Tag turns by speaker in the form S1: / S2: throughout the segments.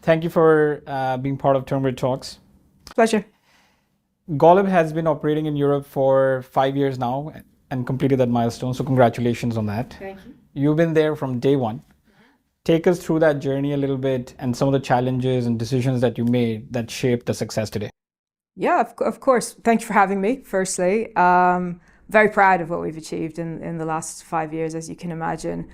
S1: Thank you for being part of Termgrid Talks.
S2: Pleasure.
S1: Golub has been operating in Europe for 5 years now and completed that milestone. So congratulations on that.
S2: Thank you.
S1: You've been there from day one. Take us through that journey a little bit and some of the challenges and decisions that you made that shaped the success today.
S2: Yeah, of course. Thank you for having me, firstly. Very proud of what we've achieved in the last 5 years, as you can imagine.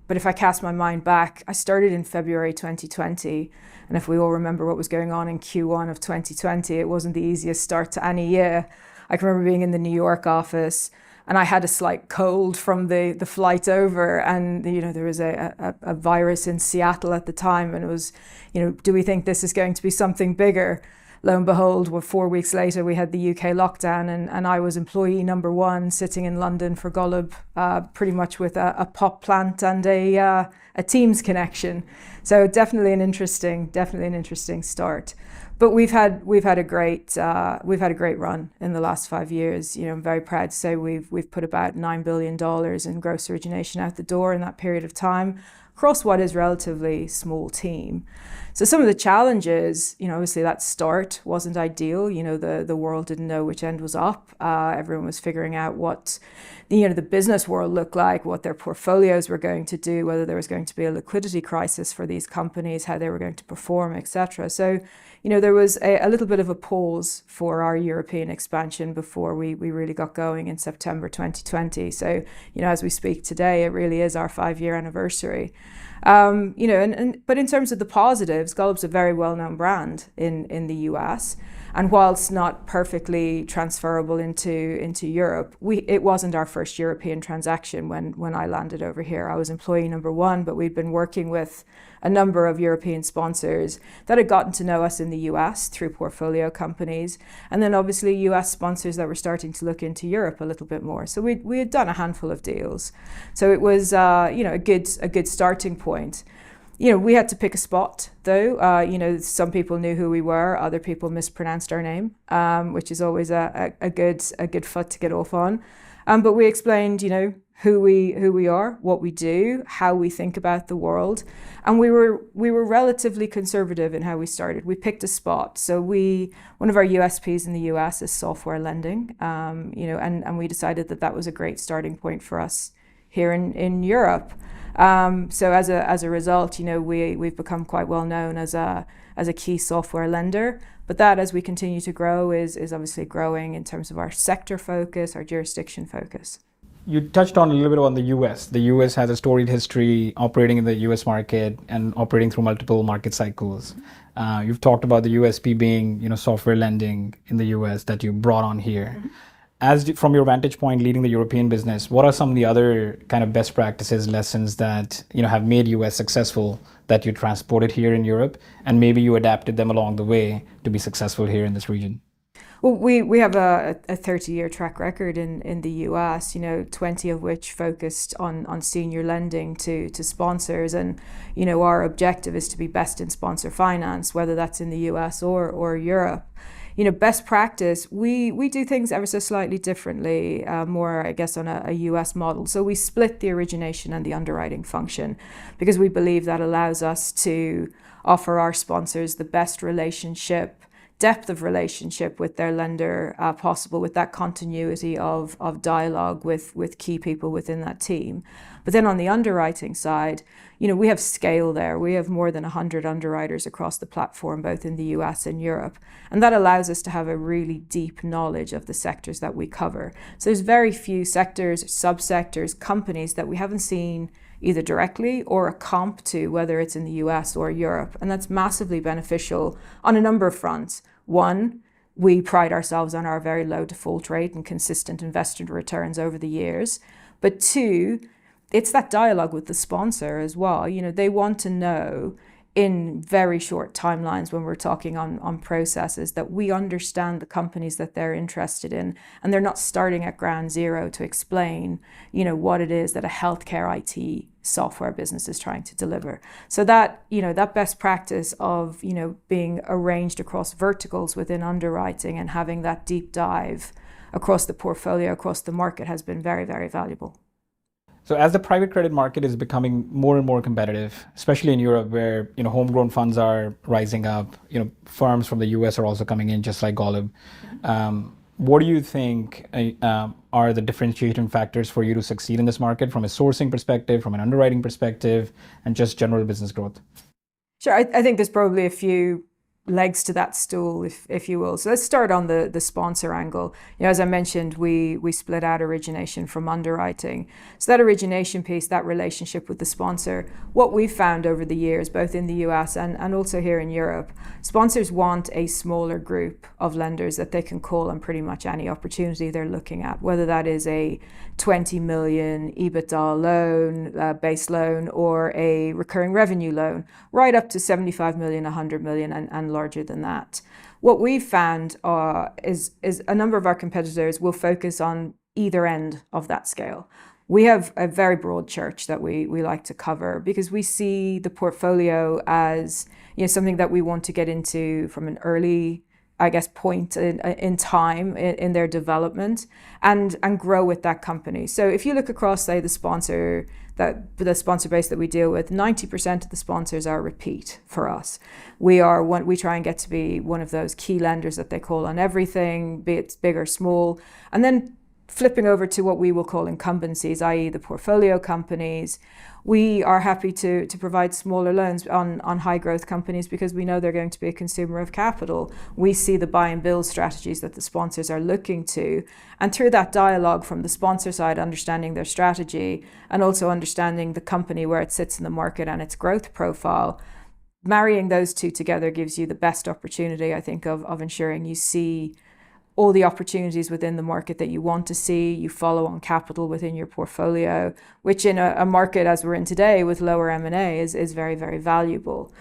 S2: But if I cast my mind back, I started in February 2020. And if we all remember what was going on in Q1 of 2020, it wasn't the easiest start to any year. I can remember being in the New York office and I had a slight cold from the flight over, and there was a virus in Seattle at the time, and it was, do we think this is going to be something bigger? Lo and behold, 4 weeks later, we had the UK lockdown, and I was employee number one sitting in London for Golub, pretty much with a pop plant and a Teams connection. So definitely an interesting start. But we've had a great run in the last 5 years. I'm very proud to say we've put about $9 billion in gross origination out the door in that period of time, across what is relatively small team. So some of the challenges, obviously that start wasn't ideal. The world didn't know which end was up. Everyone was figuring out what the business world looked like, what their portfolios were going to do, whether there was going to be a liquidity crisis for these companies, how they were going to perform, etc. So, there was a little bit of a pause for our European expansion before we really got going in September 2020. So, as we speak today, it really is our 5-year anniversary. But in terms of the positives, Golub's a very well-known brand in the US. And whilst not perfectly transferable into Europe, it wasn't our first European transaction when I landed over here. I was employee number one, but we'd been working with a number of European sponsors that had gotten to know us in the US through portfolio companies, and then obviously US sponsors that were starting to look into Europe a little bit more. So we had done a handful of deals. So it was a good starting point. We had to pick a spot, though. Some people knew who we were, other people mispronounced our name, which is always a good foot to get off on. But we explained, who we are, what we do, how we think about the world, and we were relatively conservative in how we started. We picked a spot. So one of our USPs in the US is software lending, and we decided that was a great starting point for us here in Europe. So as a result, we've become quite well known as a key software lender. But that, as we continue to grow, is obviously growing in terms of our sector focus, our jurisdiction focus.
S1: You touched on a little bit on the US. The US has a storied history operating in the US market and operating through multiple market cycles. You've talked about the USP being, software lending in the US that you brought on here. Mm-hmm. From your vantage point, leading the European business, what are some of the other kind of best practices, lessons that have made US successful that you transported here in Europe, and maybe you adapted them along the way to be successful here in this region?
S2: Well, we have a 30-year track record in the US, 20 of which focused on senior lending to sponsors. And, our objective is to be best in sponsor finance, whether that's in the US or Europe. Best practice, we do things ever so slightly differently, more, I guess, on a US model. So we split the origination and the underwriting function because we believe that allows us to offer our sponsors the best depth of relationship with their lender possible, with that continuity of dialogue with key people within that team. But then on the underwriting side, we have scale there. We have more than 100 underwriters across the platform, both in the US and Europe. And that allows us to have a really deep knowledge of the sectors that we cover. So there's very few sectors, subsectors, companies that we haven't seen either directly or a comp to, whether it's in the US or Europe. And that's massively beneficial on a number of fronts. One, we pride ourselves on our very low default rate and consistent investment returns over the years. But two, it's that dialogue with the sponsor as well. They want to know in very short timelines when we're talking on processes that we understand the companies that they're interested in, and they're not starting at ground zero to explain, what it is that a healthcare IT software business is trying to deliver. So that, that best practice of, being arranged across verticals within underwriting and having that deep dive across the portfolio, across the market has been very, very valuable.
S1: So as the private credit market is becoming more and more competitive, especially in Europe, where homegrown funds are rising up, firms from the US are also coming in, just like Golub. What do you think are the differentiating factors for you to succeed in this market from a sourcing perspective, from an underwriting perspective, and just general business growth?
S2: Sure, I think there's probably a few legs to that stool, if you will. So let's start on the sponsor angle. As I mentioned, we split out origination from underwriting. So that origination piece, that relationship with the sponsor, what we've found over the years, both in the US and also here in Europe, sponsors want a smaller group of lenders that they can call on pretty much any opportunity they're looking at, whether that is a 20 million EBITDA loan, base loan, or a recurring revenue loan, right up to 75 million, 100 million, and larger than that. What we've found is a number of our competitors will focus on either end of that scale. We have a very broad church that we like to cover because we see the portfolio as something that we want to get into from an early, point in time in their development and grow with that company. So if you look across, say, the sponsor base that we deal with, 90% of the sponsors are repeat for us. We try and get to be one of those key lenders that they call on everything, be it big or small. And then flipping over to what we will call incumbencies, i.e. the portfolio companies, we are happy to provide smaller loans on high growth companies because we know they're going to be a consumer of capital. We see the buy and build strategies that the sponsors are looking to. And through that dialogue from the sponsor side, understanding their strategy and also understanding the company, where it sits in the market and its growth profile, marrying those two together gives you the best opportunity, I think, of ensuring you see all the opportunities within the market that you want to see. You follow on capital within your portfolio, which in a market as we're in today with lower M&A is very, very valuable.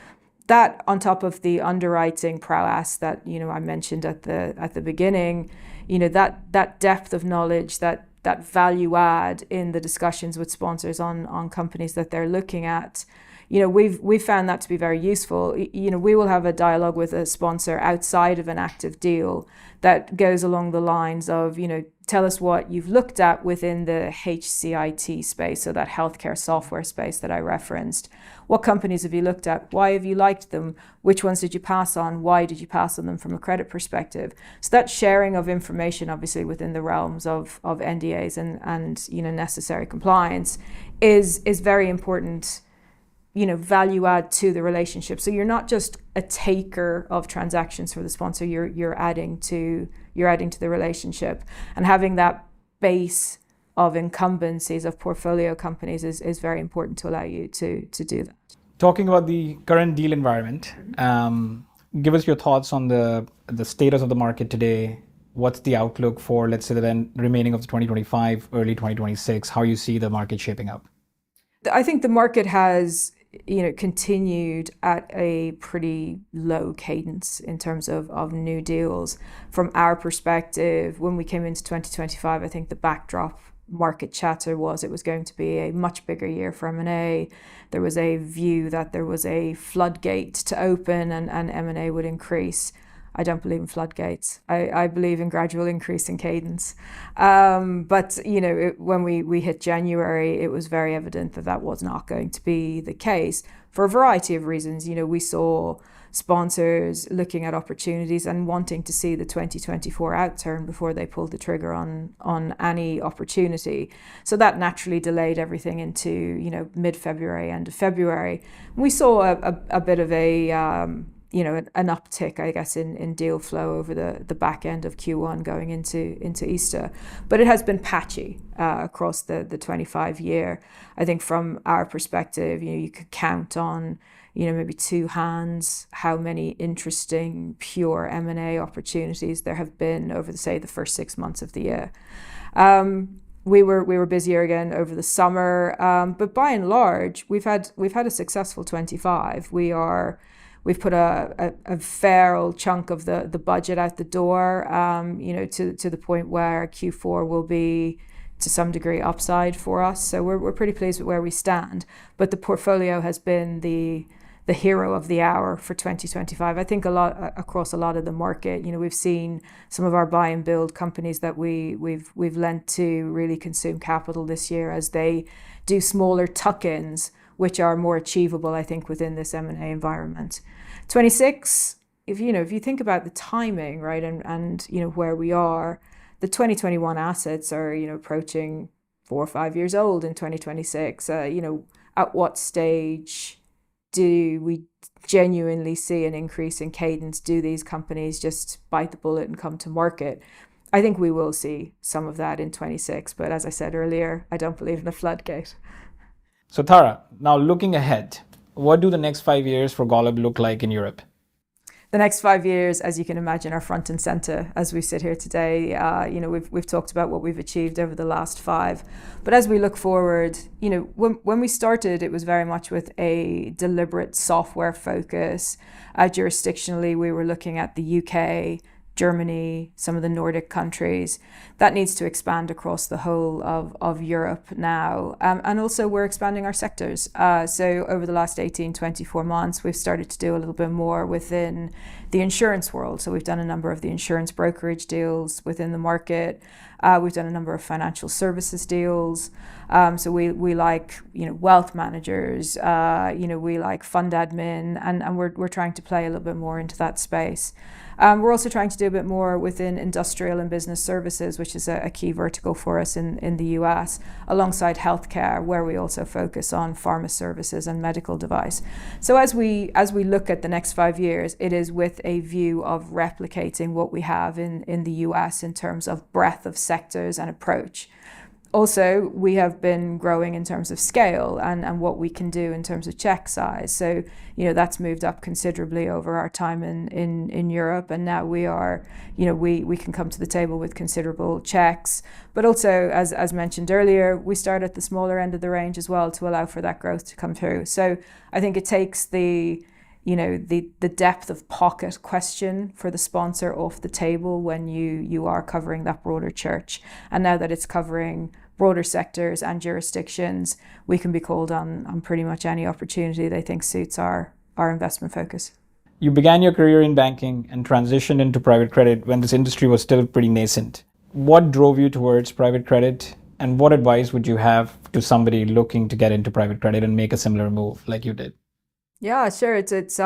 S2: That on top of the underwriting prowess that I mentioned at the beginning, that depth of knowledge, that value add in the discussions with sponsors on companies that they're looking at. We've found that to be very useful. We will have a dialogue with a sponsor outside of an active deal that goes along the lines of, tell us what you've looked at within the HCIT space, so that healthcare software space that I referenced. What companies have you looked at? Why have you liked them? Which ones did you pass on? Why did you pass on them from a credit perspective? So that sharing of information, obviously within the realms of NDAs and necessary compliance, is very important. Value add to the relationship. So you're not just a taker of transactions for the sponsor, you're adding to the relationship. And having that base of incumbencies of portfolio companies is very important to allow you to do that.
S1: Talking about the current deal environment, give us your thoughts on the status of the market today. What's the outlook for, let's say, the remaining of the 2025, early 2026, how you see the market shaping up?
S2: I think the market has continued at a pretty low cadence in terms of new deals. From our perspective, when we came into 2025, I think the backdrop market chatter was it was going to be a much bigger year for M&A. There was a view that there was a floodgate to open and M&A would increase. I don't believe in floodgates. I believe in gradual increase in cadence. But when we hit January, it was very evident that was not going to be the case for a variety of reasons. We saw sponsors looking at opportunities and wanting to see the 2024 outturn before they pulled the trigger on any opportunity. So that naturally delayed everything into mid-February, end of February. We saw a bit of an uptick, I guess, in deal flow over the back end of Q1 going into Easter. But it has been patchy across the 25 year. I think from our perspective, you could count on, maybe two hands how many interesting pure M&A opportunities there have been over the first 6 months of the year. We were busier again over the summer, but by and large, we've had a successful 25. We've put a fair old chunk of the budget out the door, to the point where Q4 will be to some degree upside for us. So we're pretty pleased with where we stand. But the portfolio has been the the hero of the hour for 2025. I think a lot across a lot of the market, we've seen some of our buy and build companies that we've lent to really consume capital this year as they do smaller tuck-ins, which are more achievable, I think, within this M&A environment. 26, if you think about the timing, right, and where we are, the 2021 assets are approaching 4 or 5 years old in 2026. At what stage do we genuinely see an increase in cadence? Do these companies just bite the bullet and come to market? I think we will see some of that in 26, but as I said earlier, I don't believe in a floodgate.
S1: So Tara, now looking ahead, what do the next 5 years for Golub look like in Europe?
S2: The next 5 years, as you can imagine, are front and center as we sit here today. We've talked about what we've achieved over the last 5, but as we look forward, when we started, it was very much with a deliberate software focus. Jurisdictionally, we were looking at the UK, Germany, some of the Nordic countries. That needs to expand across the whole of Europe now. And also we're expanding our sectors. So over the last 18, 24 months, we've started to do a little bit more within the insurance world. So we've done a number of the insurance brokerage deals within the market. We've done a number of financial services deals. So we like, wealth managers, we like fund admin, and we're trying to play a little bit more into that space. We're also trying to do a bit more within industrial and business services, which is a key vertical for us in the US, alongside healthcare, where we also focus on pharma services and medical device. So as we look at the next 5 years, it is with a view of replicating what we have in the US in terms of breadth of sectors and approach. Also, we have been growing in terms of scale and what we can do in terms of check size. So, that's moved up considerably over our time in Europe. And now we are, we can come to the table with considerable checks. But also, as mentioned earlier, we start at the smaller end of the range as well to allow for that growth to come through. So I think it takes the depth of pocket question for the sponsor off the table when you are covering that broader church. And now that it's covering broader sectors and jurisdictions, we can be called on pretty much any opportunity they think suits our investment focus.
S1: You began your career in banking and transitioned into private credit when this industry was still pretty nascent. What drove you towards private credit, and what advice would you have to somebody looking to get into private credit and make a similar move like you did?
S2: Yeah, sure. It's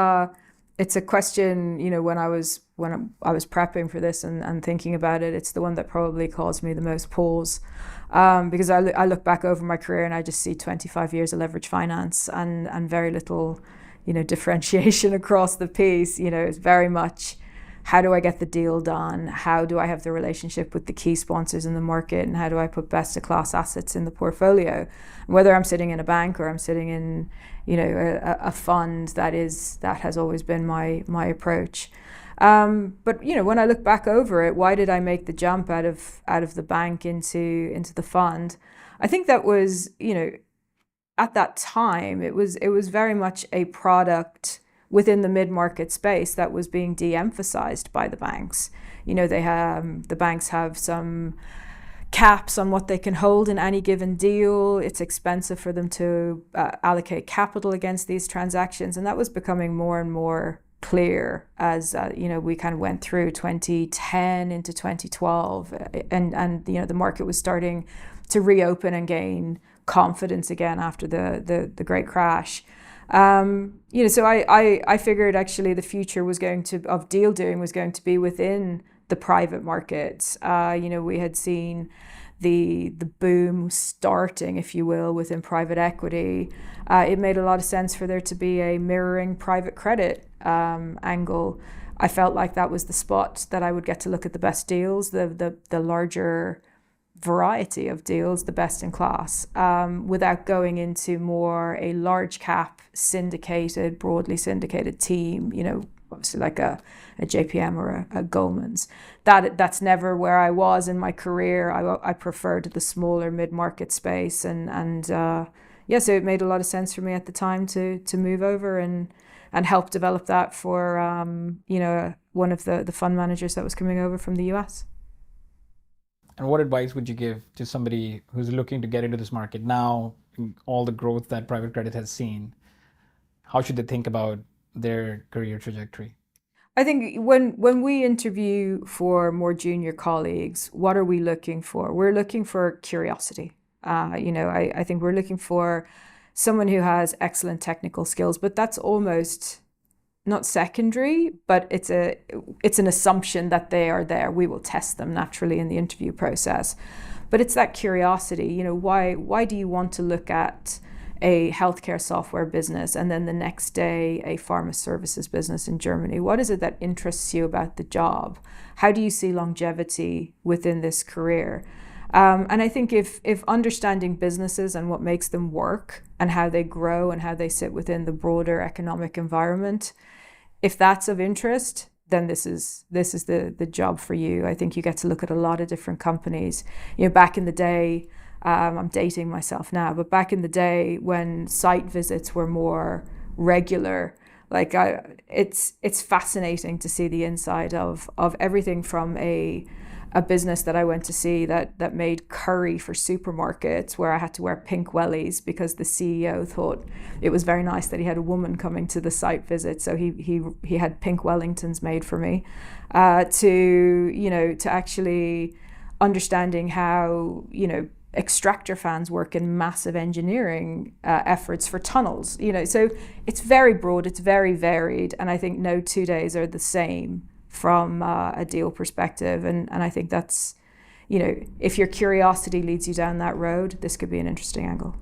S2: a question, when I was prepping for this and thinking about it, it's the one that probably caused me the most pause. Because I look back over my career and I just see 25 years of leverage finance and very little, differentiation across the piece. It's very much, how do I get the deal done? How do I have the relationship with the key sponsors in the market? And how do I put best of class assets in the portfolio? Whether I'm sitting in a bank or I'm sitting in, a fund, that has always been my approach. But when I look back over it, why did I make the jump out of the bank into the fund? I think that was, at that time, it was very much a product within the mid-market space that was being de-emphasized by the banks. The banks have some caps on what they can hold in any given deal. It's expensive for them to allocate capital against these transactions, and that was becoming more and more clear as we kind of went through 2010 into 2012, and the market was starting to reopen and gain confidence again after the great crash. So I figured actually the future of deal doing was going to be within the private markets. We had seen the boom starting, if you will, within private equity. It made a lot of sense for there to be a mirroring private credit angle. I felt like that was the spot that I would get to look at the best deals, the larger variety of deals, the best in class, without going into more a large cap broadly syndicated team, obviously like a JPM or a Goldman's. That's never where I was in my career. I preferred the smaller mid-market space, and so it made a lot of sense for me at the time to move over and help develop that for one of the fund managers that was coming over from the US.
S1: And what advice would you give to somebody who's looking to get into this market now, all the growth that private credit has seen? How should they think about their career trajectory?
S2: I think when we interview for more junior colleagues, what are we looking for? We're looking for curiosity. I think we're looking for someone who has excellent technical skills, but that's almost not secondary, but it's an assumption that they are there. We will test them naturally in the interview process. But it's that curiosity, why do you want to look at a healthcare software business and then the next day a pharma services business in Germany? What is it that interests you about the job? How do you see longevity within this career? And I think if understanding businesses and what makes them work and how they grow and how they sit within the broader economic environment, if that's of interest, then this is the job for you. I think you get to look at a lot of different companies. Back in the day, I'm dating myself now, but back in the day when site visits were more regular, it's fascinating to see the inside of everything from a business that I went to see that made curry for supermarkets, where I had to wear pink wellies because the CEO thought it was very nice that he had a woman coming to the site visit, so he had pink Wellingtons made for me, to actually understanding how extractor fans work in massive engineering efforts for tunnels. So it's very broad, it's very varied, and I think no 2 days are the same from a deal perspective. And I think that's, if your curiosity leads you down that road, this could be an interesting angle.